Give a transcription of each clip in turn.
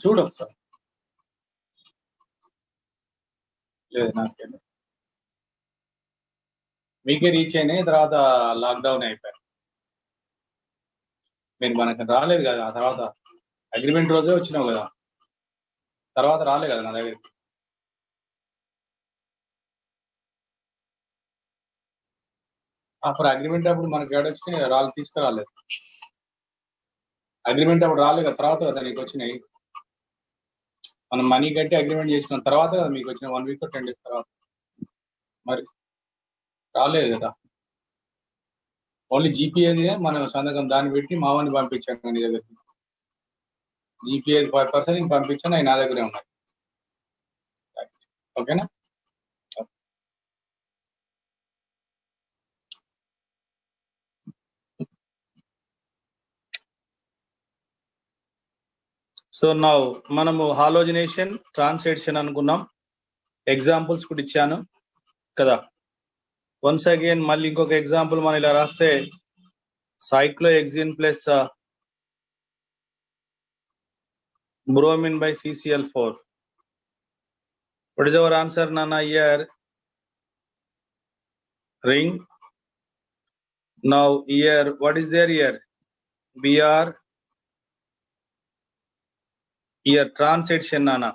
చూడు ఒకసారి. లేదు నాకే, మీకే రీచ్ అయినాయి, తర్వాత లాక్డౌన్ అయిపోయారు. మీరు మనకు రాలేదు కదా, ఆ తర్వాత అగ్రిమెంట్ రోజే వచ్చినావు కదా, తర్వాత రాలే కదా నా దగ్గరికి. అప్పుడు అగ్రిమెంట్ అప్పుడు మనకి ఏడొచ్చి రాళ్ళు తీసుకురాలేదు. అగ్రిమెంట్ అప్పుడు రాలేదు కదా, తర్వాత కదా నీకు వచ్చినాయి. మనం మనీ కట్టి అగ్రిమెంట్ చేసుకున్న తర్వాత కదా మీకు వచ్చిన 1 వీక్ 10 days తర్వాత. మరి రాలేదు కదా. ఓన్లీ జీపీఏది మనం సంతకం దాన్ని పెట్టి మావాన్ని పంపించాను నీ దగ్గరికి. జీపీఏ 5% పంపించాను, అవి నా దగ్గరే ఉన్నాయి. ఓకేనా? సో నౌ మనము హాలోజినేషన్, ట్రాన్స్లేషన్ అనుకున్నాం, ఎగ్జాంపుల్స్ కూడా ఇచ్చాను కదా. వన్స్ అగైన్ మళ్ళీ ఇంకొక ఎగ్జాంపుల్ మనం ఇలా రాస్తే cyclohexene plus bromine by CCl4. What is our answer, Nana? Here ring. Now here what is there here? Br. Here transition Nana.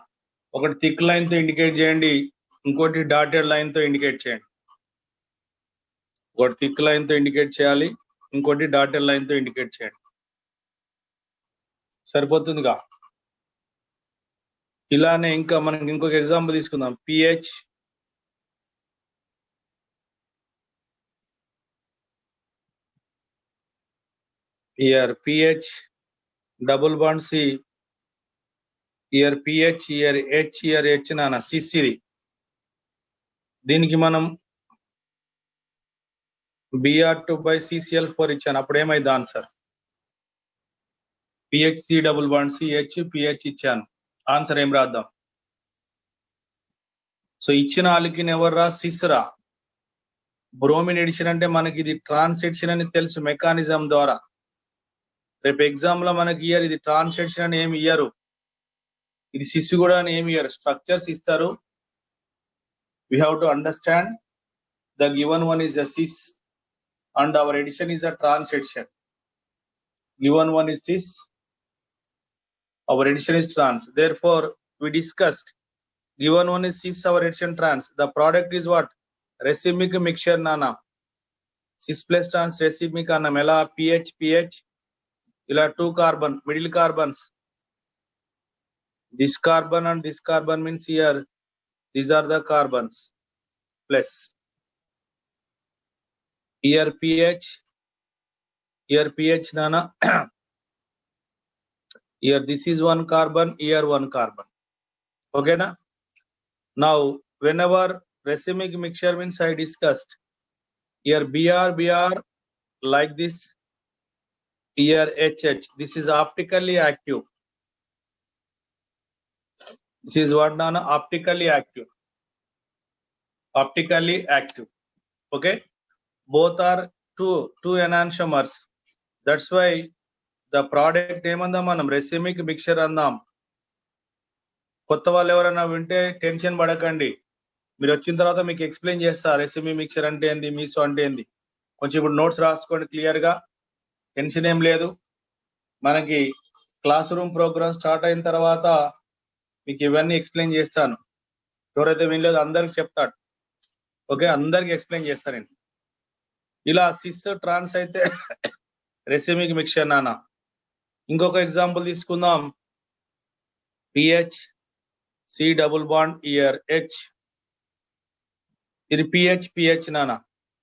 ఒకటి థిక్ లైన్ తో ఇండికేట్ చేయండి, ఇంకోటి డాటెడ్ లైన్ తో ఇండికేట్ చేయండి. ఒకటి థిక్ లైన్ తో ఇండికేట్ చేయాలి, ఇంకోటి డాటెడ్ లైన్ తో ఇండికేట్ చేయండి. సరిపోతుందిగా. ఇలానే ఇంకా మనం ఇంకొక ఎగ్జాంపుల్ తీసుకుందాం. PH here pH double bond C, here pH, here H, here H నానా సిసిడి. దీనికి మనం Br2/CCl4 ఇచ్చాను. అప్పుడు ఏమైంది answer? PHC double bond CH, PH ఇచ్చాను. ఆన్సర్ ఏం రాద్దాం? సో ఇచ్చిన ఆలికిన్ ఎవరు రా? సిస్ రా. బ్రోమిన్ ఎడిషన్ అంటే మనకి ఇది ట్రాన్సిషన్ అని తెలుసు మెకానిజం ద్వారా. రేపు ఎగ్జామ్ లో మనకి ఇయర్ ఇది ట్రాన్సిషన్ అని ఏమి ఇయ్యరు, ఇది సిస్ కూడా అని ఏమి ఇయ్యరు, స్ట్రక్చర్స్ ఇస్తారు. We have to understand the given one is a cis and our addition is a transition. Given one is cis, our addition is trans. Therefore, we discussed given one is cis, our addition trans. The product is what? Racemic mixture nana. Cis plus trans racemic annam. Ela pH pH. Ila 2 carbon middle carbons. This carbon and this carbon means here these are the carbons plus. Here pH nana. Here this is 1 carbon, here 1 carbon. Okay na? Now whenever racemic mixture means I discussed here Br like this, here HH. This is optically active. This is what nana? Optically active. Optically active. Okay, both are two enantiomers. That's why the product ఏమందాం మనం? రెసిమిక్ mixture అందాం. కొత్త వాళ్ళు ఎవరైనా వింటే tension పడకండి, మీరు వచ్చిన తర్వాత మీకు ఎక్స్ప్లెయిన్ చేస్తా రెసిమిక్ మిక్చర్ అంటే ఏంది, మీసో అంటే ఏంది. కొంచెం ఇప్పుడు నోట్స్ రాసుకోండి క్లియర్ గా, టెన్షన్ ఏం లేదు. మనకి క్లాస్ రూమ్ ప్రోగ్రామ్ స్టార్ట్ అయిన తర్వాత మీకు ఇవన్నీ ఎక్స్ప్లెయిన్ చేస్తాను. ఎవరైతే వినలేదు అందరికి చెప్తాడు. ఓకే, అందరికి ఎక్స్ప్లెయిన్ చేస్తానండి. ఇలా సిస్ ట్రాన్స్ అయితే రెసిమిక్ మిక్చర్ నానా. ఇంకొక ఎగ్జాంపుల్ తీసుకుందాం. PH C double bond here H. ఇది పిహెచ్ నానా.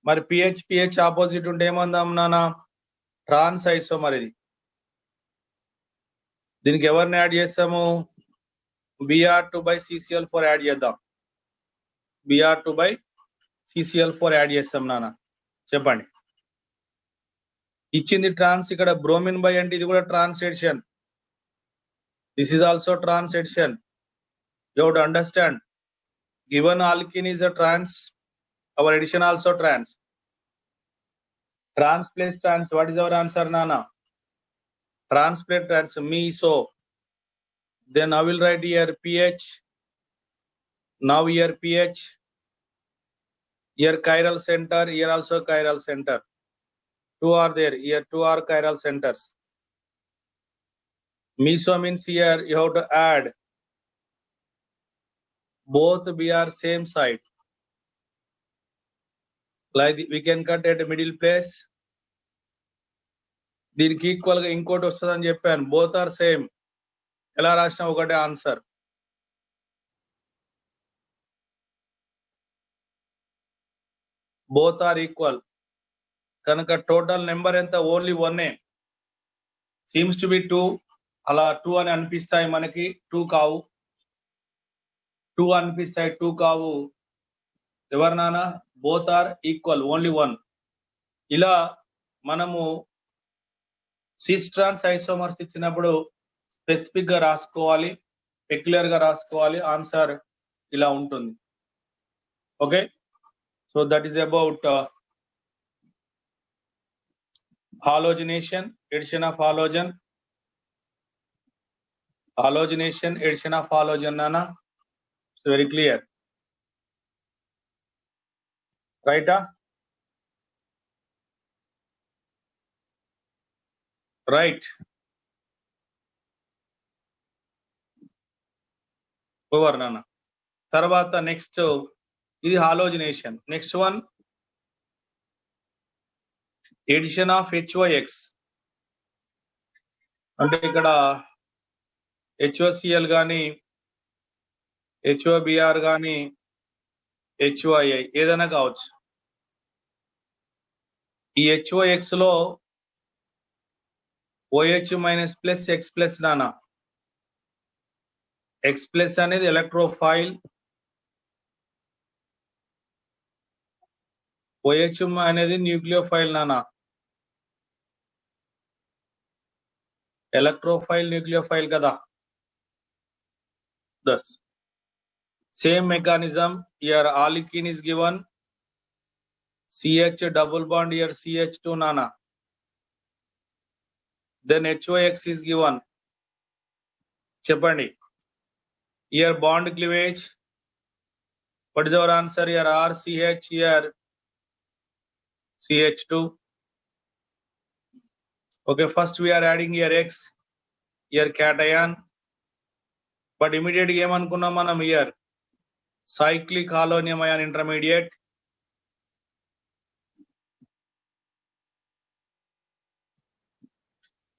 మరి పిహెచ్ ఆపోజిట్ ఉంటే ఏమందాం నానా? Trans isomer. ఇది దీనికి ఎవరిని యాడ్ చేస్తాము? Br2/CCl4 యాడ్ చేద్దాం. Br2/CCl4 యాడ్ చేస్తాం నానా. చెప్పండి. ఇచ్చింది ట్రాన్స్, ఇక్కడ బ్రోమిన్ బై అంటే ఇది కూడా translation. This is also translation. You have to understand given alkene is a trans, our addition also trans. Trans plus trans, what is our answer నానా? Trans plus trans meso. Then I will write here pH. Now here pH. Here chiral center. Here also chiral center. Two are there. Here two are chiral centers. Meso means here you have to add both BR same side. Like we can cut at middle place. దీనికి equal గా ఇంకోటి వస్తుందని చెప్పాను. Both are same. ఎలా రాసినా ఒకటే answer. Both are equal కనుక total number ఎంత? ఓన్లీ 1. Seems to be 2. అలా 2 అని అనిపిస్తాయి మనకి. 2 కావు. 2 అనిపిస్తాయి, 2 కావు. ఎవరు నాన్న? Both are equal, only 1. ఇలా మనము సిస్ ట్రాన్స్ ఐసోమర్స్ ఇచ్చినప్పుడు స్పెసిఫిక్ గా రాసుకోవాలి, పెక్యులర్ గా రాసుకోవాలి. ఆన్సర్ ఇలా ఉంటుంది. Okay, so that is about halogenation, addition of halogen. Halogenation, addition of halogen, Nana. It's very clear. Right? Right. Over, Nana. Tarvata next is halogenation. Next one, addition of HYX. అంటే ఇక్కడ HOCl గాని HOBr గాని HYI ఏదైనా కావచ్చు. ఈ HOX లో OH minus plus X plus నానా. X plus అనేది ఎలక్ట్రోఫైల్, OH అనేది న్యూక్లియోఫైల్ నానా. ఎలక్ట్రోఫైల్ న్యూక్లియోఫైల్ కదా. Thus, same mechanism here. Alkene is given CH double bond here CH2 nana. Then HOX is given. Cheppandi. Here bond cleavage. What is our answer here? RCH here CH2. Okay, first we are adding here X. Here cation. But immediate game అనుకున్నాం మనం here cyclic halonium ion intermediate.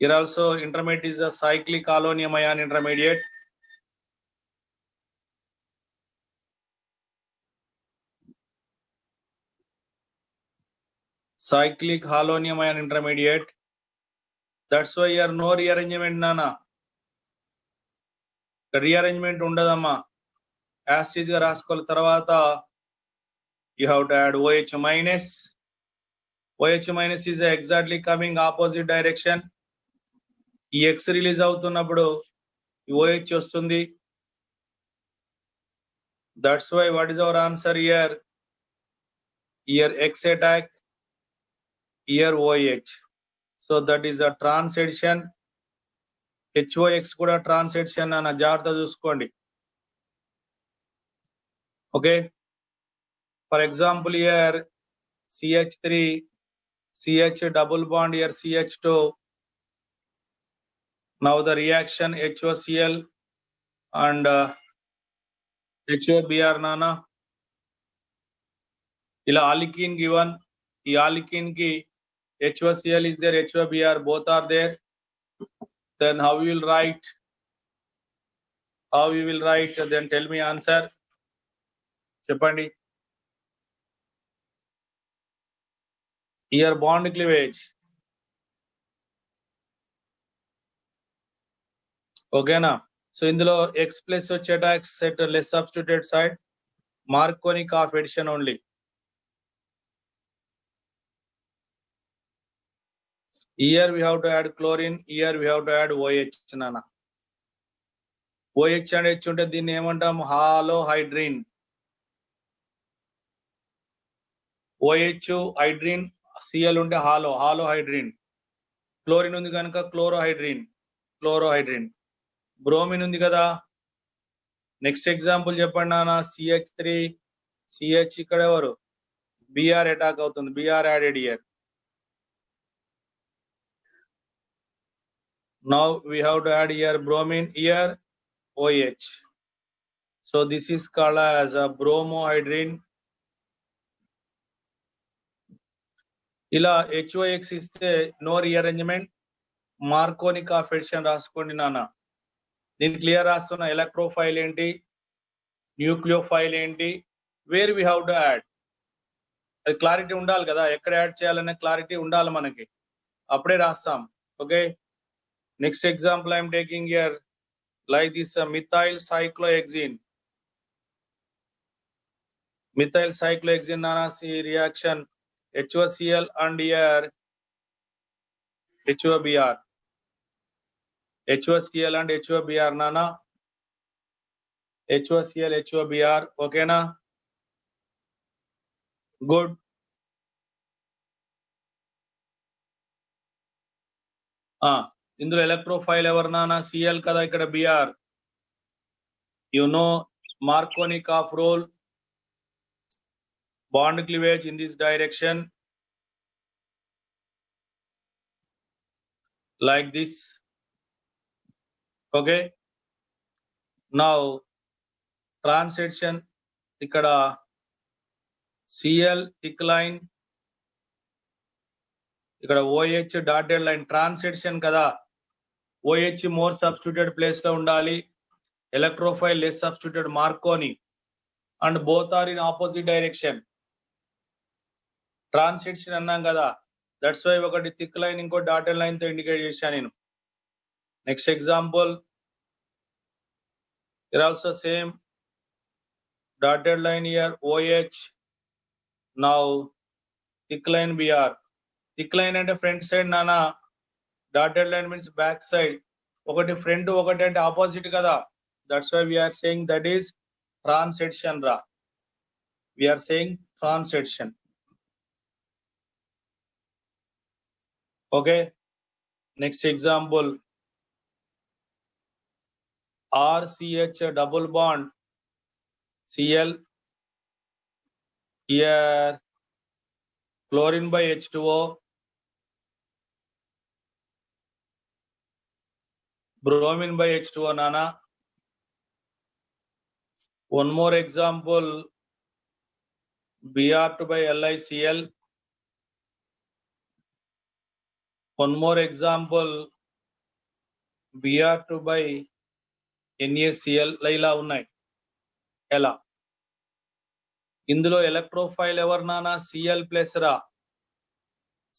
Here also intermediate is a cyclic halonium ion intermediate. Cyclic halonium ion intermediate. That's why here no rearrangement nana. Rearrangement ఉండదమ్మా. Acid గా రాసుకోవాలి. తర్వాత you have to add OH minus. OH minus is exactly coming opposite direction. ఈ X release అవుతున్నప్పుడు ఈ OH వస్తుంది. That's why what is our answer here? Here X attack, here OH. So that is a trans addition. HOX కూడా trans addition అన్న, జాగ్రత్త చూసుకోండి. Okay, for example here CH3 CH double bond here CH2. Now the reaction HOCl and HOBr nana. ఇలా alkene given. ఈ alkene ki HOCl is there, HOBr both are there. Then how you will write? How you will write? Then tell me answer. Cheppandi. Here bond cleavage. Okay na. So ఇందులో X plus వచ్చేట X set less substituted side. Marconic of addition only. Here we have to add chlorine. Here we have to add OH nana. OH and H ఉంటే దీన్ని ఏమంటాం? హాలోహైడ్రిన్. OH హైడ్రిన్, Cl ఉంటే హాలోహైడ్రిన్. Chlorine ఉంది కనుక క్లోరోహైడ్రిన్. Bromine ఉంది కదా. Next example చెప్పండి నాన్న. CH3 CH ఇక్కడ ఎవరు Br అటాక్ అవుతుంది. Br added here. Now we have to add here bromine here OH. So this is called as a bromohydrin. ఇలా HOX ఇస్తే నో రీఅరేంజ్మెంట్, మార్కోని కాఫెడిషన్ రాసుకోండి నాన్న. నేను క్లియర్ రాస్తున్నా. ఎలక్ట్రోఫైల్ ఏంటి, న్యూక్లియోఫైల్ ఏంటి, where we have to add, అది clarity ఉండాలి కదా. ఎక్కడ యాడ్ చేయాలనే క్లారిటీ ఉండాలి మనకి, అప్పుడే రాస్తాం. Okay. Next example I'm taking here like this methyl cyclohexene. Methyl cyclohexene nana see reaction HOCl and here HOBr. HOCl and HOBr nana. HOCl HOBr. Okay na? Good. ఇందులో electrophile ఎవరు నాన్న? Cl కదా, ఇక్కడ Br. You know Markovnikov rule, bond cleavage in this direction like this. Okay. Now transition ikkada Cl thick line, ikkada OH dotted line. Transition kada, OH more substituted place lo undali, electrophile less substituted Marconi, and both are in opposite direction. Transition annam kada, that's why ఒకటి thick line ఇంకో dotted line తో indicate చేశాను నేను. Next example, here also same dotted line here OH. Now thick line Br. thick line అంటే front side నానా, dotted line means back side. ఒకటి front ఒకటి అంటే ఆపోజిట్ కదా. That's why we are saying that is transition ra. We are saying transition. Okay. Next example, RCH double bond Cl, here chlorine by H2O, bromine by H2O nana. One more example, Br2 by LiCl. One more example, Br2 by NaCl. ఇలా ఉన్నాయి. ఎలా ఇందులో electrophile ఎవరు నానా? Cl plus రా,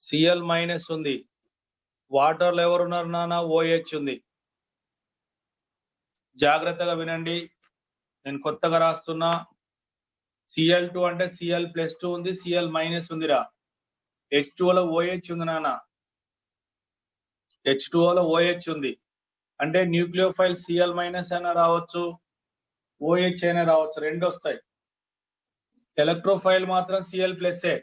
Cl minus ఉంది. Water లో ఎవరు ఉన్నారు నానా? OH ఉంది. జాగ్రత్తగా వినండి, నేను కొత్తగా రాస్తున్నా. Cl2 అంటే Cl ప్లస్ 2 ఉంది, Cl మైనస్ ఉందిరా. H2O లో OH ఉంది నాన్న. H2O లో OH ఉంది అంటే న్యూక్లియోఫైల్ Cl మైనస్ అయినా రావచ్చు, OH అయినా రావచ్చు, రెండు వస్తాయి. ఎలక్ట్రోఫైల్ మాత్రం Cl ప్లస్ ఏ.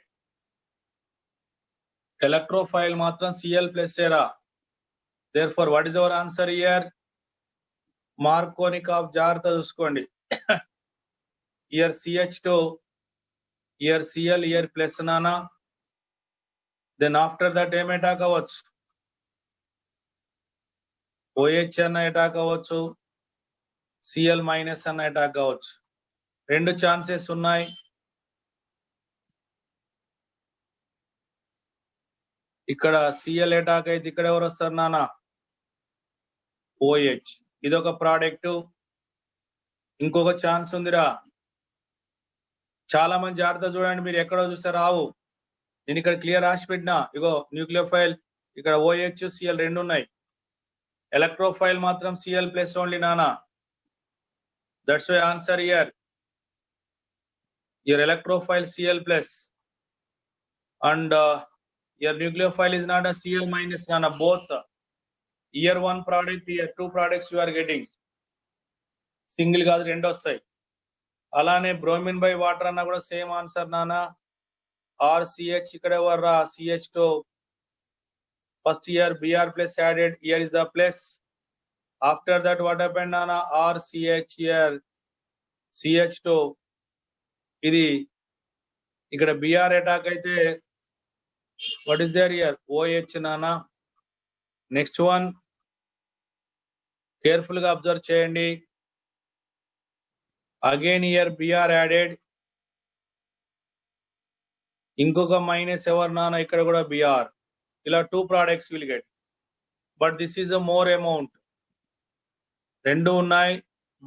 ఎలక్ట్రోఫైల్ మాత్రం Cl ప్లస్ ఏ రా. Therefore what is our answer here? Markovnikov జాగ్రత్త చూసుకోండి. Here CH2, here Cl, here plus nana. Then after that ఏం అటాక్ అవ్వచ్చు? OH అన్న అటాక్ అవ్వచ్చు, Cl మైనస్ అన్న అటాక్ అవ్వచ్చు. రెండు ఛాన్సెస్ ఉన్నాయి. ఇక్కడ Cl అటాక్ అయితే ఇక్కడ ఎవరు వస్తారు నాన్న? OH. ఇదొక ప్రోడక్ట్. ఇంకొక ఛాన్స్ ఉందిరా. చాలా మంది జాగ్రత్త చూడండి, మీరు ఎక్కడో చూస్తే రావు. నేను ఇక్కడ క్లియర్ రాసి పెట్టినా. ఇగో న్యూక్లియోఫైల్ ఇక్కడ OH Cl రెండు ఉన్నాయి. ఎలక్ట్రోఫైల్ మాత్రం Cl ప్లస్ ఓన్లీ నానా. That's why answer here. your electrophile Cl plus and your nucleophile is not a Cl minus nana, both. Here one product, here two products you are getting. Single కాదు, రెండు వస్తాయి. అలానే bromine by water అన్నా కూడా same answer నానా. RCH ఇక్కడ Varra CH2 first year Br plus added, here is the plus. After that, what happened, Nana? RCH here, CH2. ఇది ఇక్కడ BR attack అయితే what is there here? OH, Nana. Next one, careful గా observe చేయండి. Again here BR added. ఇంకొక minus ఎవరు నాన్న? ఇక్కడ కూడా BR. ఇలా 2 products will get. But this is a more amount. రెండు ఉన్నాయి,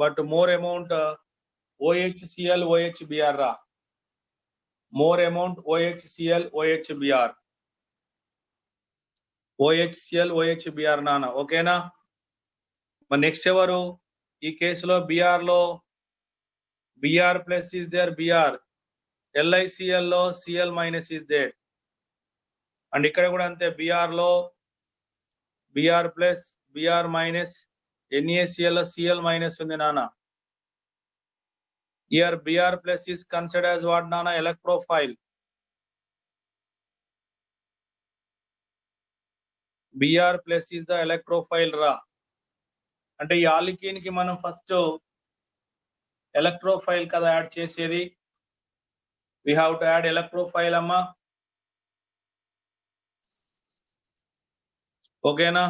but more amount OHCl OHBr రా. More amount OHCl OHBr. OHCl OHBr నాన్న, ఓకేనా? మరి నెక్స్ట్ ఎవరు? ఈ కేసులో BR లో BR plus is there BR, LiCl లో Cl minus is there. And ఇక్కడ కూడా అంతే, BR లో BR plus BR minus, NaCl లో Cl మైనస్ ఉంది నాన్న. Here Br plus is considered as what, Nana? Electrophile. Br plus is the electrophile ra. అంటే ఈ ఆల్కిన్ కి మనం ఫస్ట్ ఎలక్ట్రోఫైల్ కదా యాడ్ చేసేది. We have to add electrophile అమ్మా, ఓకేనా?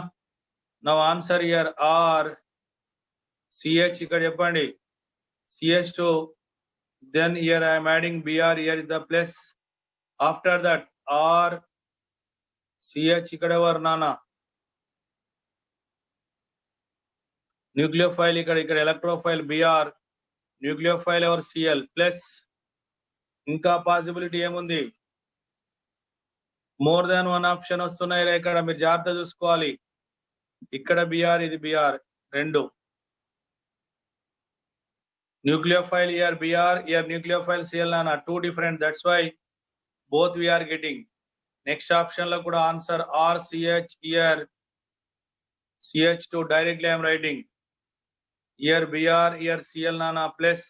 Now answer here R CH, ఇక్కడ చెప్పండి CH2, then here I am adding Br, here is the plus. After that R CH, ikkada varu nana nucleophile, ikkada electrophile Br, nucleophile or Cl plus. ఇంకా possibility ఏముంది? More than one option వస్తున్నాయి ఇక్కడ, మీరు జాగ్రత్త చూసుకోవాలి. ఇక్కడ Br, ఇది Br, రెండు. Nucleophile here Br, here nucleophile Cl nana, two different. That's why both we are getting. Next option lo kuda answer RCH, here CH2 directly I am writing. Here Br, here Cl nana plus.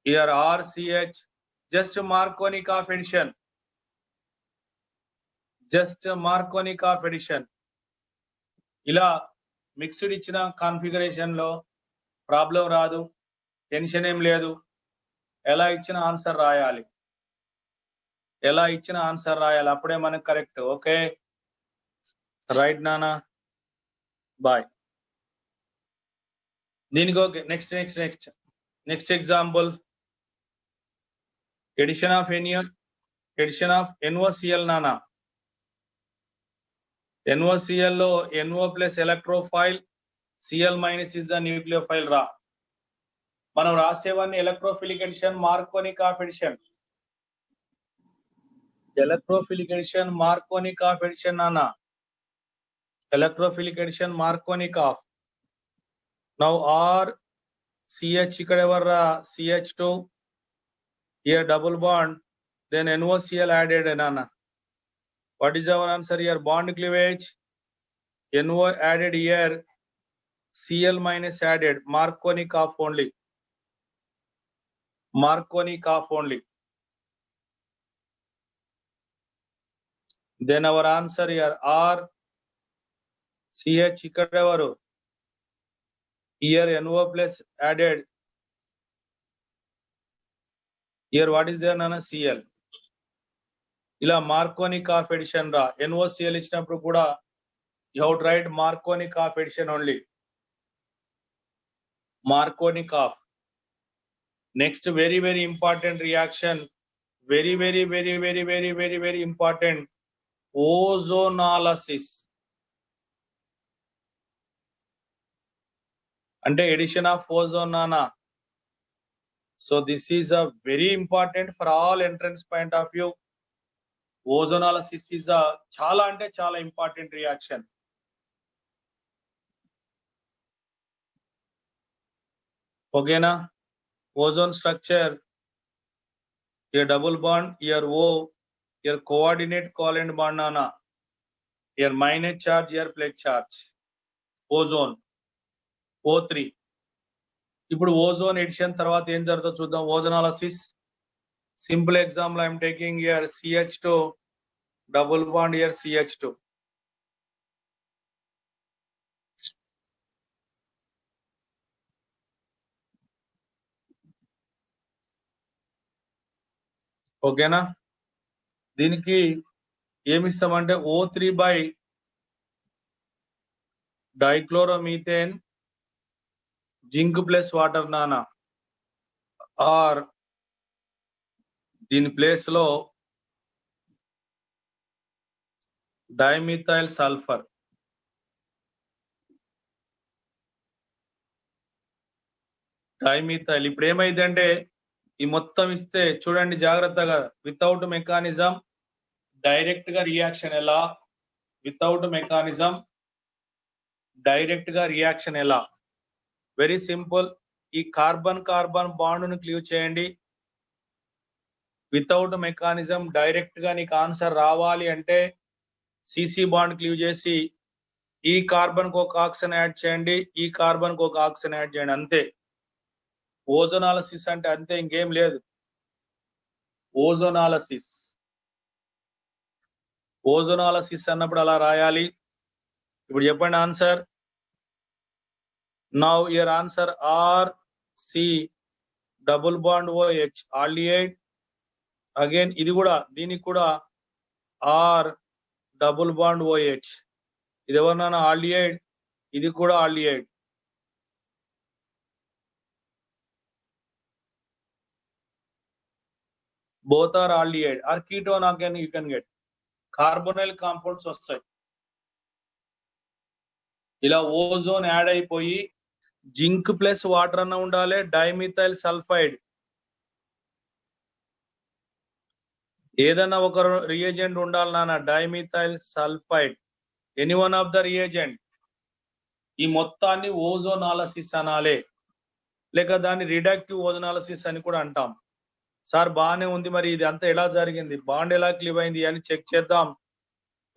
Here RCH, just Marconic of addition. Just Marconic of addition. ఇలా mixed ఇచ్చిన configuration లో problem రాదు, tension ఏం లేదు. ఎలా ఇచ్చిన answer రాయాలి, ఎలా ఇచ్చిన ఆన్సర్ రాయాలి, అప్పుడే మనకు కరెక్ట్. ఓకే, రైట్ నానా, బాయ్. దీనికి okay. Next next next next example, addition of NOCl నానా. NOCl లో NO plus electrophile, Cl minus is the nucleophile రా. మనం రాసేవన్నీ electrophilic addition, Markovnikov addition. Electrophilic addition, Markovnikov addition నానా. Electrophilic addition, Markovnikov. Now R CH, ఇక్కడ ఎవర్రా? CH2, here double bond, then NOCl added nana. What is our answer here? Bond cleavage, NO added here, Cl minus added, Marconic off only. Marconic off only. Then our answer here R CH, ikkada varu, here NO plus added, here what is there nana? Cl. ఇలా Markovnikov addition రా. NOCl ఇచ్చినప్పుడు కూడా you how to write Markovnikov addition only. Markovnikov. Next very very important reaction, very very very very very very very important, ozonolysis. అంటే addition of ozone నానా. So this is a very important for all entrance point of view. Ozonolysis is a చాలా అంటే చాలా important reaction. ఓకేనా? Ozone structure, here double bond, here O, here coordinate covalent bond nana, here minus charge, here plus charge. Ozone O3. ఇప్పుడు ozone addition తర్వాత ఏం జరుగుతుందో చూద్దాం. Ozonolysis simple example I'm taking here CH2 double bond, here CH2. ఓకేనా? దీనికి ఏమిస్తామంటే O3 by dichloromethane zinc plus water నానా, or దీని ప్లేస్ లో డైమిథైల్ సల్ఫర్. డైమిథైల్ ఇప్పుడు ఏమైందంటే ఈ మొత్తం ఇస్తే చూడండి జాగ్రత్తగా, వితౌట్ మెకానిజం డైరెక్ట్ గా రియాక్షన్ ఎలా, వితౌట్ మెకానిజం డైరెక్ట్ గా రియాక్షన్ ఎలా? Very simple. ఈ కార్బన్ కార్బన్ బాండ్ ను క్లీవ్ చేయండి. వితౌట్ మెకానిజం డైరెక్ట్ గా నీకు ఆన్సర్ రావాలి అంటే సిసి బాండ్ క్లీవ్ చేసి ఈ కార్బన్ కు ఒక ఆక్సిజన్ యాడ్ చేయండి, ఈ కార్బన్ కు ఒక ఆక్సిజన్ యాడ్ చేయండి, అంతే. ఓజోనాలసిస్ అంటే అంతే, ఇంకేం లేదు. ఓజోనాలసిస్ అన్నప్పుడు అలా రాయాలి. ఇప్పుడు చెప్పండి answer. Now your answer are C double bond OH aldehyde. Again ఇది కూడా, దీనికి కూడా ఆర్ డబుల్ బాండ్ OH. ఇది ఎవరినైనా ఆల్డిహైడ్, ఇది కూడా aldehyde. Both are aldehyde or ketone. Again you can get carbonyl compounds వస్తాయి. ఇలా ఓజోన్ యాడ్ అయిపోయి జింక్ ప్లస్ వాటర్ అన్న ఉండాలి, డైమిథైల్ సల్ఫైడ్ ఏదన్నా ఒక రియేజెంట్ ఉండాలి నాన్న, dimethyl sulphide, any one of the reagent. ఈ మొత్తాన్ని ఓజోనాలసిస్ అనాలే, లేక దాన్ని రిడక్టివ్ ఓజోనాలసిస్ అని కూడా అంటాం. సార్ బాగానే ఉంది, మరి ఇది అంతా ఎలా జరిగింది, బాండ్ ఎలా క్లీవ్ అయింది అని చెక్ చేద్దాం.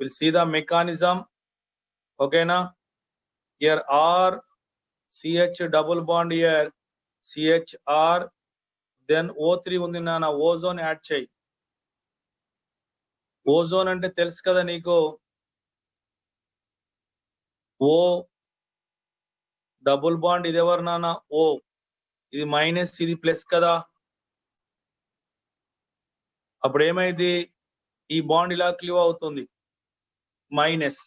Will see the mechanism. ఓకేనా? Here R CH double bond, here CHR, then O3 ఉంది నాన్న, ఓజోన్ యాడ్ చేయి. ఓజోన్ అంటే తెలుసు కదా నీకు, O డబుల్ బాండ్, ఇది ఎవరు నాన్న, O, ఇది మైనస్, ఇది ప్లస్ కదా. అప్పుడు ఏమైంది, ఈ బాండ్ ఇలా క్లీవ్ అవుతుంది, మైనస్.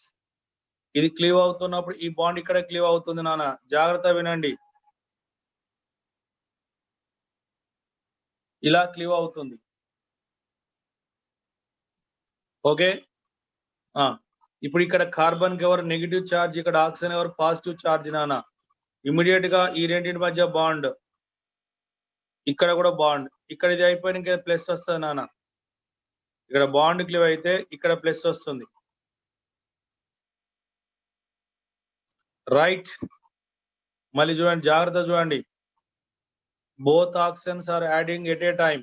ఇది క్లీవ్ అవుతున్నప్పుడు ఈ బాండ్ ఇక్కడ క్లీవ్ అవుతుంది నాన్న, జాగ్రత్త వినండి. ఇలా క్లీవ్ అవుతుంది. ఓకే. ఇప్పుడు ఇక్కడ కార్బన్ కి ఎవరు నెగిటివ్ చార్జ్, ఇక్కడ ఆక్సిజన్ ఎవరు పాజిటివ్ చార్జ్ నాన్న. ఇమీడియట్ గా ఈ రెండింటి మధ్య బాండ్, ఇక్కడ కూడా బాండ్, ఇక్కడ ఇది అయిపోయిన ఇంకా ప్లస్ వస్తుంది నాన్న. ఇక్కడ బాండ్ క్లీవ్ అయితే ఇక్కడ ప్లస్ వస్తుంది. రైట్. మళ్ళీ చూడండి, జాగ్రత్త చూడండి. Both oxygens are adding at a time.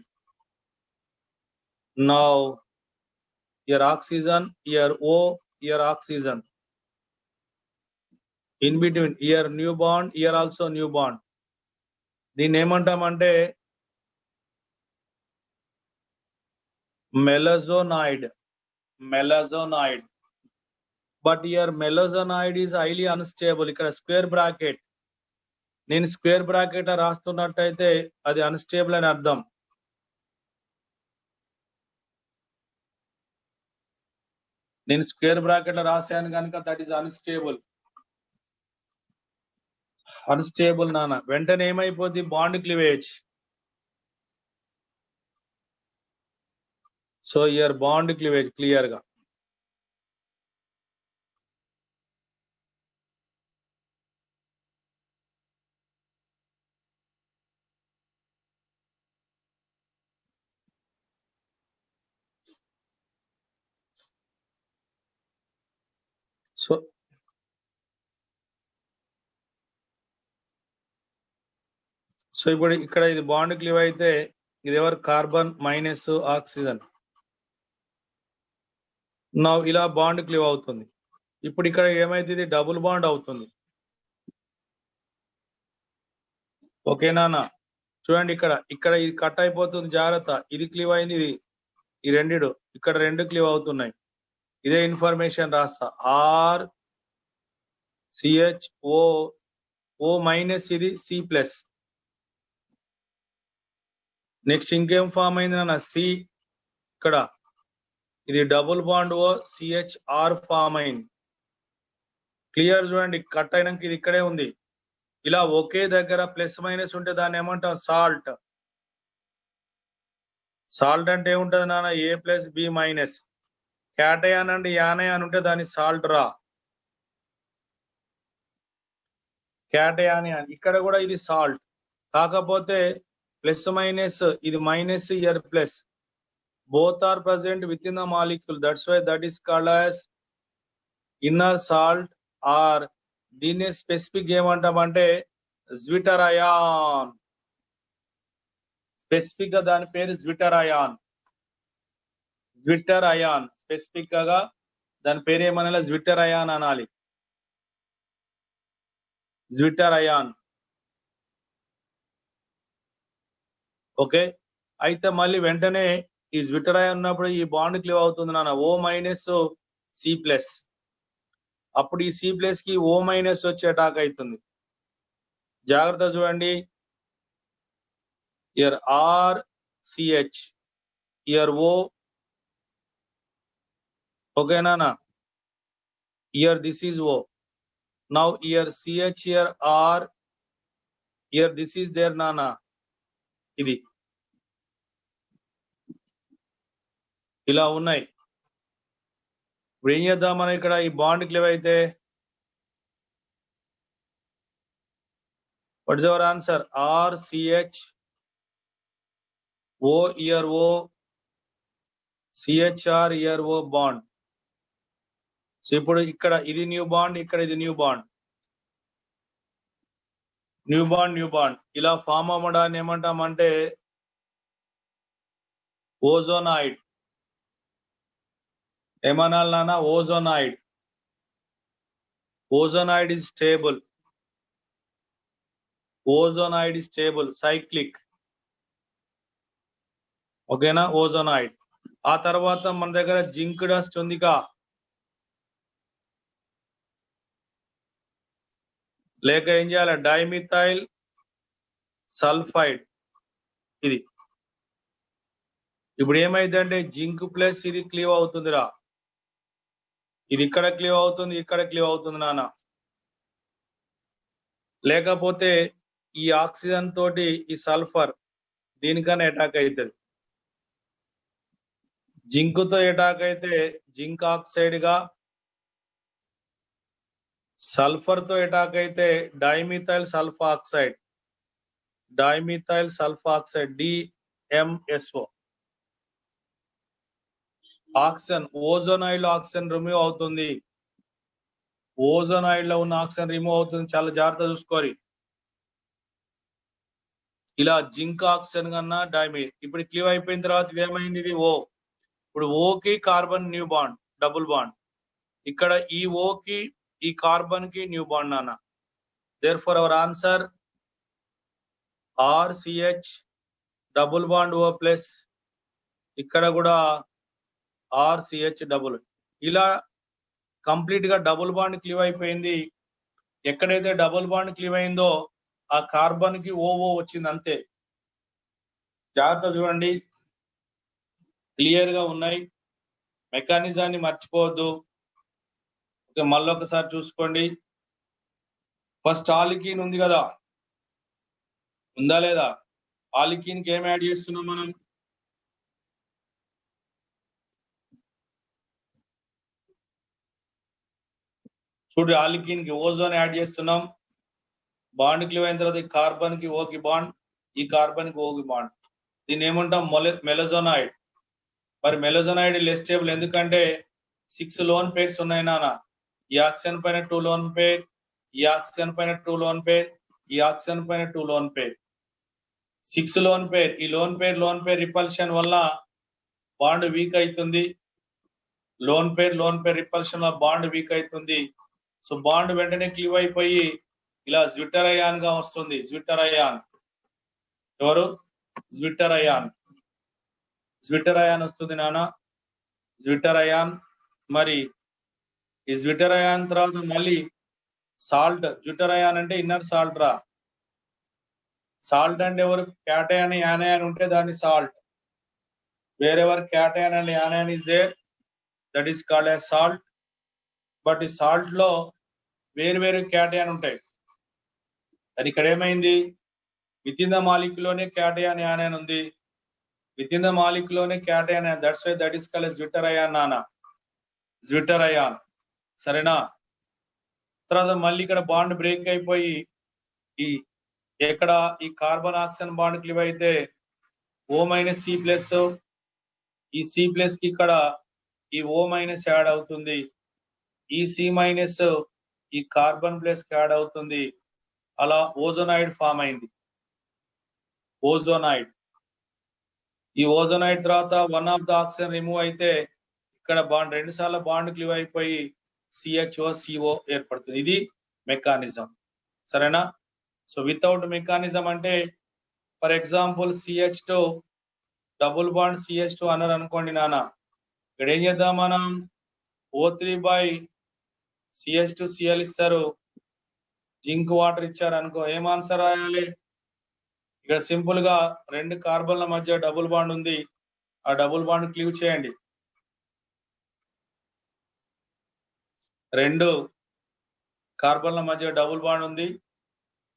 Now your oxygen, your O, your oxygen. In between, here new bond, here also new bond. దీన్ని ఏమంటామంటే molozonide. But here molozonide is highly unstable. ఇక్కడ square bracket, నేను square bracket రాస్తున్నట్టయితే అది unstable అని అర్థం. నేను square bracket రాశాను కనుక దట్ ఈస్ అన్స్టేబుల్ నాన్న. వెంటనే ఏమైపోద్ది, bond cleavage. So here bond cleavage clear గా. సో ఇప్పుడు ఇక్కడ ఇది బాండ్ క్లీవ్ అయితే ఇది ఎవరు, కార్బన్ మైనస్ ఆక్సిజన్. నా ఇలా బాండ్ క్లీవ్ అవుతుంది. ఇప్పుడు ఇక్కడ ఏమైతే ఇది డబుల్ బాండ్ అవుతుంది. ఓకేనా? చూడండి ఇక్కడ ఇది కట్ అయిపోతుంది, జాగ్రత్త. ఇది క్లీవ్ అయింది, ఇది ఈ రెండిడు ఇక్కడ రెండు క్లీవ్ అవుతున్నాయి. ఇదే ఇన్ఫర్మేషన్ రాస్తా. ఆర్ CHO, O మైనస్, ఇది C ప్లస్. నెక్స్ట్ ఇంకేం ఫామ్ అయింది నాన్న, C ఇక్కడ ఇది double bond O CHR form అయింది. క్లియర్ చూడండి, కట్ అయినాక ఇది ఇక్కడే ఉంది. ఇలా ఒకే దగ్గర ప్లస్ మైనస్ ఉంటే దాన్ని ఏమంటాం? సాల్ట్. సాల్ట్ అంటే ఏముంటది నాన్న? A+B-. క్యాటయాన్ అండ్ యానయాన్ ఉంటే దాన్ని సాల్ట్ రా. క్యాటయాన్ ఇక్కడ కూడా ఇది సాల్ట్, కాకపోతే ప్లస్ మైనస్, ఇది minus, here plus. Both are present within the molecule, that's why that is called as inner salt. Or దీన్ని స్పెసిఫిక్ ఏమంటామంటే జ్విటర్ అయాన్. స్పెసిఫిక్ గా దాని పేరు zwitter ion. Zwitter ion specific గా దాని పేరు ఏమనాలి? జ్విటర్ అయాన్ అనాలి. Zwitter ion. ఓకే, అయితే మళ్ళీ వెంటనే ఈ జ్విటర్ అయాన్ ఉన్నప్పుడు ఈ బాండ్ క్లీవ్ అవుతుంది నాన్న, O-C+. అప్పుడు ఈ C+ కి O- వచ్చి అటాక్ అవుతుంది. జాగ్రత్త చూడండి, ఇయర్ RCH, ఇయర్ O. ఓకేనా? Here this is O. Now here CH, here R, here this is there నానా. ఇది ఇలా ఉన్నాయి. ఇప్పుడు ఏం చేద్దాం మనం? ఇక్కడ ఈ బాండ్ క్లివ్ అయితే what is hour answer? RCH, O, year O, CHR, year O bond. So ఇప్పుడు ఇక్కడ ఇది న్యూ బాండ్, ఇక్కడ ఇది new bond. New bond, new bond ఇలా ఫామ్ అవ్వడాన్ని ఏమంటామంటే ఓజోనాయిడ్. ఏమనాలి నాన్న? ఓజోనాయిడ్. ఓజోనాయిడ్ is stable. ఓజోనాయిడ్ is stable, cyclic. ఓకేనా? ఓజోనాయిడ్. ఆ తర్వాత మన దగ్గర జింక్ డస్ట్ ఉందిగా, లేక ఏం చేయాలి? Dimethyl sulphide. ఇది ఇప్పుడు ఏమైందంటే జింక్ ప్లస్ ఇది క్లీవ్ అవుతుందిరా. ఇది ఇక్కడ క్లీవ్ అవుతుంది, ఇక్కడ క్లీవ్ అవుతుంది నాన్న. లేకపోతే ఈ ఆక్సిజన్ తోటి ఈ సల్ఫర్ దీనికన్నా అటాక్ అవుతుంది. జింక్ తో అటాక్ అయితే జింక్ ఆక్సైడ్ గా, సల్ఫర్ తో అటాక్ అయితే dimethyl sulphoxide. Dimethyl sulphoxide DMSO. Oxygen, ozonide లో ఆక్సిజన్ రిమూవ్ అవుతుంది. ఓజోనాయిడ్ లో ఉన్న ఆక్సిజన్ రిమూవ్ అవుతుంది. చాలా జాగ్రత్త చూసుకోవాలి. ఇలా జింక్ ఆక్సిజన్ కన్నా డైమి. ఇప్పుడు క్లీవ్ అయిపోయిన తర్వాత ఇది ఏమైంది? ఇది O. ఇప్పుడు O కి carbon new bond, double bond. ఇక్కడ ఈ O కి ఈ కార్బన్ కి న్యూ బాండ్ నాన్న. Therefore our answer RCH, double bond O+. ఇక్కడ కూడా RCH డబుల్. ఇలా కంప్లీట్ గా డబుల్ బాండ్ క్లీవ్ అయిపోయింది. ఎక్కడైతే డబుల్ బాండ్ క్లీవ్ అయిందో ఆ కార్బన్ కి OO వచ్చింది, అంతే. జాగ్రత్త చూడండి, క్లియర్ గా ఉన్నాయి. మెకానిజాన్ని మర్చిపోవద్దు. ఓకే, మళ్ళీ ఒకసారి చూసుకోండి. ఫస్ట్ ఆలికీన్ ఉంది కదా, ఉందా లేదా? ఆలికీన్ కి ఏం యాడ్ చేస్తున్నాం మనం? చూడు, ఆలికీన్ కి ఓజోన్ యాడ్ చేస్తున్నాం. బాండ్ క్లీవ్ అయిన తర్వాత ఈ కార్బన్ కి O కి బాండ్, ఈ కార్బన్ కి O కి బాండ్. దీన్ని ఏమంటాం? మెలజోనాయిడ్. మరి మెలజోనాయిడ్ లెస్ స్టేబుల్, ఎందుకంటే 6 లోన్ పేర్స్ ఉన్నాయి నాన్న. ఈ ఆక్సిజన్ పైన 2 లోన్ పేర్, ఈ ఆక్సిజన్ పైన 2 లోన్ పేర్, ఈ ఆక్సిజన్ పైన 2 లోన్ పేర్, 6 లోన్ పేర్. ఈ లోన్ పేర్ రిపల్షన్ వల్ల బాండ్ వీక్ అవుతుంది. లోన్ పేర్ రిపల్షన్ వల్ల బాండ్ వీక్ అవుతుంది. సో బాండ్ వెంటనే క్లీవ్ అయిపోయి ఇలా జ్విటర్ అయాన్ గా వస్తుంది. Zwitterion. ఎవరు? Zwitter ion. జ్విటర్ అయాన్ వస్తుంది నాన్న, జ్విటర్ అయాన్. మరి ఈ జ్విటర్ అయాన్ తర్వాత మళ్ళీ సాల్ట్. జ్విటర్ అయాన్ అంటే ఇన్నర్ సాల్ట్ రా. సాల్ట్ అంటే ఎవరు? క్యాటయాన్, యానయాన్ ఉంటే దాన్ని salt. wherever cation and anion is there, that is called as salt. But ఈ సాల్ట్ లో వేరు వేరు క్యాటయాన్ ఉంటాయి. అది ఇక్కడ ఏమైంది, విత్ ఇన్ ద మాలిక్యూల్ లోనే క్యాటయాన్ యానైన్ ఉంది, విత్ ఇన్ ద మాలిక్యూల్ లోనే cation, that's why that is called zwitter ion నానా, జ్విటర్ అయాన్. సరేనా? తర్వాత మళ్ళీ ఇక్కడ బాండ్ బ్రేక్ అయిపోయి ఈ ఎక్కడ ఈ కార్బన్ ఆక్సిజన్ బాండ్ క్లివ్ అయితే O మైనస్ C ప్లస్, ఈ C ప్లస్ కి ఇక్కడ ఈ O మైనస్ యాడ్ అవుతుంది, ఈ C మైనస్ ఈ కార్బన్ ప్లస్ కి యాడ్ అవుతుంది. అలా ఓజోనాయిడ్ ఫామ్ అయింది. ఓజోనాయిడ్. ఈ ఓజోనాయిడ్ తర్వాత one of the oxygen remove అయితే ఇక్కడ బాండ్ 2 సార్లు బాండ్ క్లివ్ అయిపోయి CHO ఏర్పడుతుంది. ఇది మెకానిజం. సరేనా? సో వితౌట్ మెకానిజం అంటే for example CH2 double bond CH2 అన్నారు అనుకోండి నాన్న, ఇక్కడ ఏం చేద్దాం మనం, O3/CH2Cl ఇస్తారు, జింక్ వాటర్ ఇచ్చారు అనుకో, ఏం ఆన్సర్ రాయాలి? ఇక్కడ సింపుల్ గా 2 కార్బన్ల మధ్య డబుల్ బాండ్ ఉంది, ఆ డబుల్ బాండ్ క్లీవ్ చేయండి. 2 కార్బన్ల మధ్య డబుల్ బాండ్ ఉంది,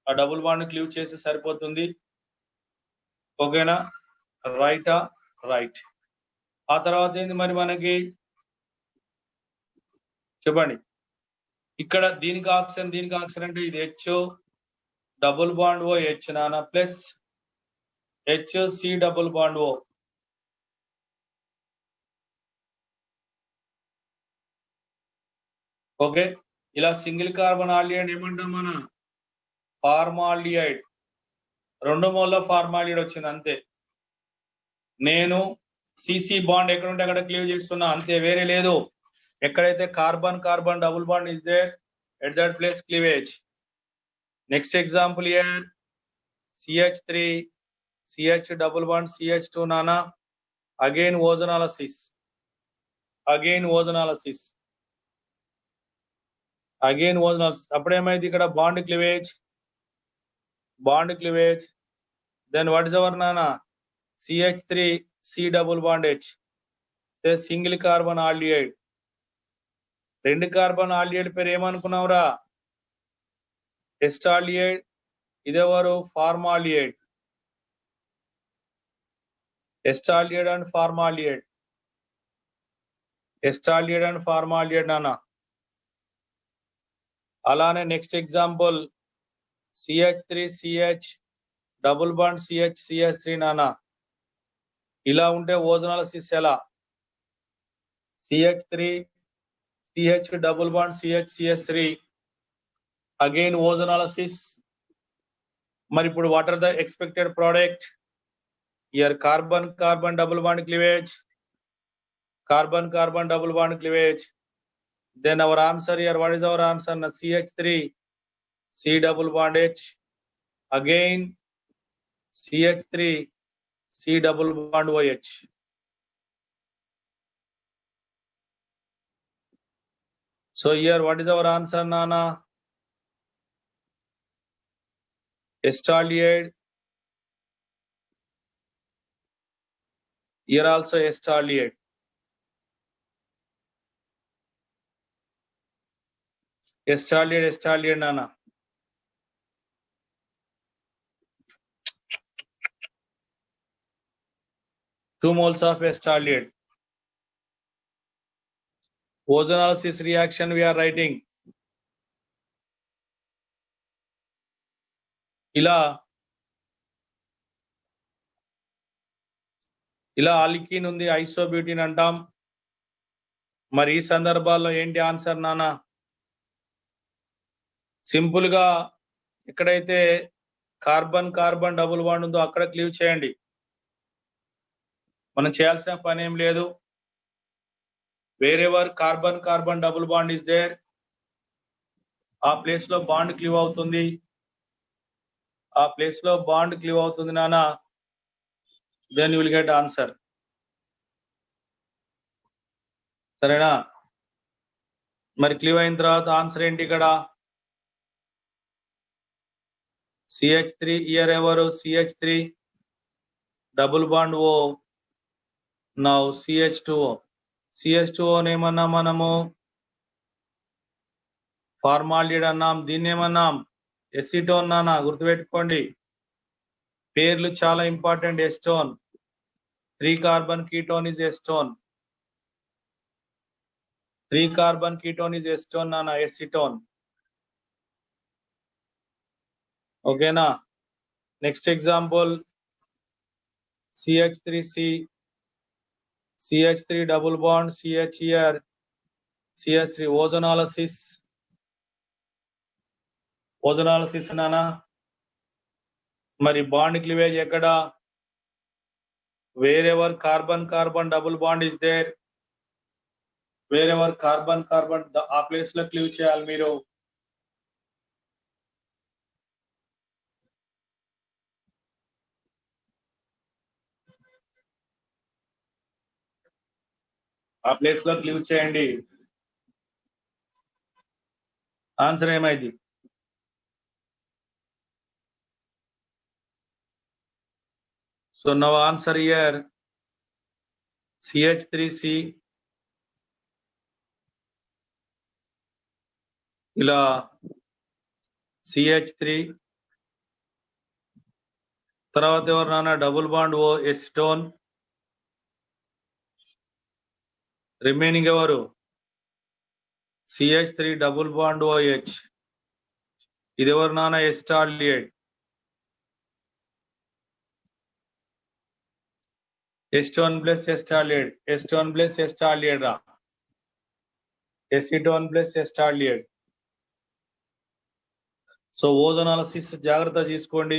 ఆ డబుల్ బాండ్ క్లీవ్ చేసి సరిపోతుంది. ఓకేనా? రైటా? రైట్. ఆ తర్వాత ఏంది మరి మనకి చెప్పండి. ఇక్కడ దీనికి ఆక్సిజన్ అంటే ఇది HO డబుల్ బాండ్ OH నానా plus HC double bond O. Okay, ఇలా సింగిల్ కార్బన్ ఆల్డిహైడ్ ఏమంటాం మన, ఫార్మాల్డిహైడ్. 2 మోల్ ఫార్మాల్డిహైడ్ వచ్చింది అంతే. నేను CC బాండ్ ఎక్కడ ఉంటే అక్కడ క్లీవ్ చేస్తున్నా అంతే, వేరే లేదు. ఎక్కడైతే carbon carbon double bond is there, at that place cleavage. Next example here CH3 CH double bond CH2 నానా, again ozonolysis, అప్పుడేమైంది ఇక్కడ bond cleavage, then what is our నానా, CH3 C double bond H, single carbon aldehyde. 2 carbon aldehyde పేరు ఏమనుకున్నావురా, acetaldehyde. ఇదెవరు, formaldehyde. Acetaldehyde and formaldehyde నానా. అలానే next example CH3 CH double bond CH3 నానా. ఇలా ఉంటే ఓజోనాలిసిస్ ఎలా, CH3 CH double bond CH3 again ozonolysis. మరి ఇప్పుడు what are the expected product? Here carbon carbon double bond cleavage, then our answer here, what is our answer? CH3 C double bond H, again CH3 C double bond OH. So here what is our answer nana? Estraldehyde. Here also estraldehyde. Estraldehyde nana. Two moles of estraldehyde. Ozonolysis reaction we are writing. ఇలా alkene ఉంది, ఐసోబ్యూటిన్ అంటాం. మరి ఈ సందర్భాల్లో ఏంటి answer నానా? Simple గా ఎక్కడైతే కార్బన్ కార్బన్ డబుల్ బాండ్ ఉందో అక్కడ క్లీవ్ చేయండి. మనం చేయాల్సిన పని ఏం లేదు. Wherever carbon carbon double bond is there, ఆ ప్లేస్ లో బాండ్ క్లీవ్ అవుతుంది, నానా. Then you will get answer. సరేనా? మరి క్లీవ్ అయిన తర్వాత ఆన్సర్ ఏంటి ఇక్కడ? CH3 ఇయర్ ఎవరు, CH3 double bond O Now CH2O. CH2O ఏమన్నా మనము ఫార్మాల్డిహైడ్ అన్నాం, దీన్ని ఏమన్నాం ఎసిటోన్ నానా, గుర్తుపెట్టుకోండి. పేర్లు చాలా important. ఎస్టోన్, 3 carbon ketone is acetone. 3 carbon ketone is acetone నానా, acetone. ఓకేనా? నెక్స్ట్ ఎగ్జాంపుల్ CH3C, CH3 double bond, CH here, CH3 ozonolysis. Ozonolysis నానా. మరి బాండ్ క్లీవేజ్ ఎక్కడ? Wherever carbon carbon double bond is there, wherever carbon carbon ఆ place లో cleave చేయాలి మీరు. ఆ ప్లేస్ లో క్లీవ్ చేయండి. ఆన్సర్ ఏమైంది? So now answer here CH3C ఇలా CH3 తర్వాత ఎవరు నాన్న? Double bond O acetone. Remaining ఎవరు? CH3 double bond OH. ఇది ఎవరు నాన్న? Acetaldehyde. Acetone plus acetaldehyde, acetone plus acetaldehyde రా, acetone plus acetaldehyde. So ozonolysis జాగ్రత్త తీసుకోండి.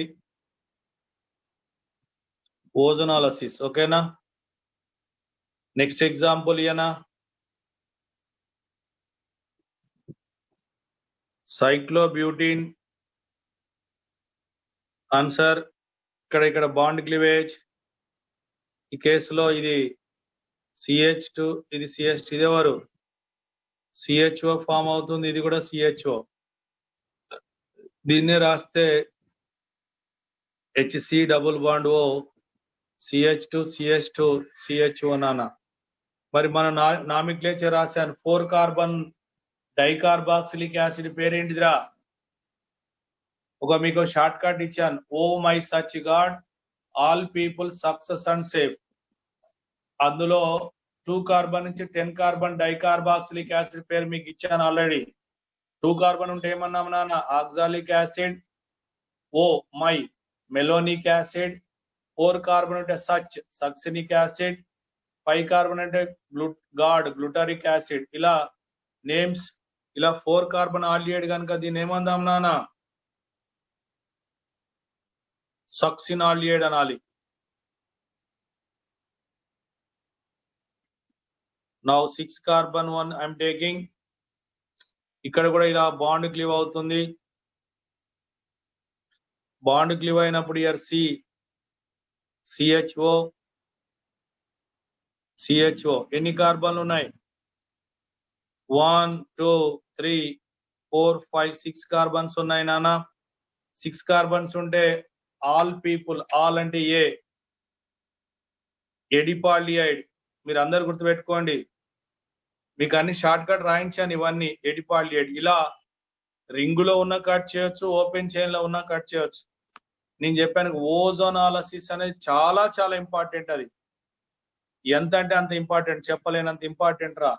ఓజోనాలిసిస్ ఓకేనా? నెక్స్ట్ ఎగ్జాంపుల్ ఇయనా సైక్లోబ్యూటిన్. ఆన్సర్ ఇక్కడ బాండ్ క్లీవేజ్. ఈ కేసులో ఇది CH2, ఇది CH2, ఇది ఎవరు? CHO ఫామ్ అవుతుంది, ఇది కూడా CHO. దీన్నే రాస్తే HC double bond O, CH2 CH2 CHO నానా. మరి మన నామిక్లేచర్ రాశాను. 4 కార్బన్ డైకార్బాక్సిలిక్ యాసిడ్ పేరేంటిదిరా? మీకు షార్ట్ కట్ ఇచ్చాను. Oh my such God, all people success and safe. అందులో 2 కార్బన్ నుంచి 10 కార్బన్ డైకార్బాక్సిలిక్ యాసిడ్ పేరు మీకు ఇచ్చాను ఆల్రెడీ. 2 కార్బన్ ఉంటే ఏమన్నాం నాన్న? Oxalic acid. Oh my malonic acid. 4 carbon ఉంటే సక్సినిక్ యాసిడ్. 5 కార్బన్ అంటే గ్లూటారిక్ యాసిడ్. ఇలా నేమ్స్, ఇలా 4 కార్బన్ ఆల్డిహైడ్ కనుక దీన్ని ఏమందాం నాన్న? సక్సిన్ ఆల్డిహైడ్ అనాలి. Now 6 carbon 1 I'm taking. ఇక్కడ కూడా ఇలా బాండ్ క్లీవ్ అవుతుంది. బాండ్ క్లీవ్ అయినప్పుడు ఇయర్ CHO, CHO ఎన్ని కార్బన్లు ఉన్నాయి? 1 2 3 4 5 6 కార్బన్స్ ఉన్నాయి నాన్న. 6 కార్బన్స్ ఉంటే ఆల్ పీపుల్, ఆల్ అంటే ఎడిపాల్డిహైడ్. మీరు అందరు గుర్తుపెట్టుకోండి. మీకు అన్ని షార్ట్ కట్ రాయించాను ఇవన్నీ. ఎడిపాల్డిహైడ్ ఇలా రింగులో ఉన్న కట్ చేయొచ్చు, ఓపెన్ చైన్ లో ఉన్న కట్ చేయొచ్చు. నేను చెప్పాను ఓజోనాలిసిస్ అనేది చాలా చాలా ఇంపార్టెంట్. అది ఎంత అంటే అంత ఇంపార్టెంట్, చెప్పలేనంత ఇంపార్టెంట్ రా.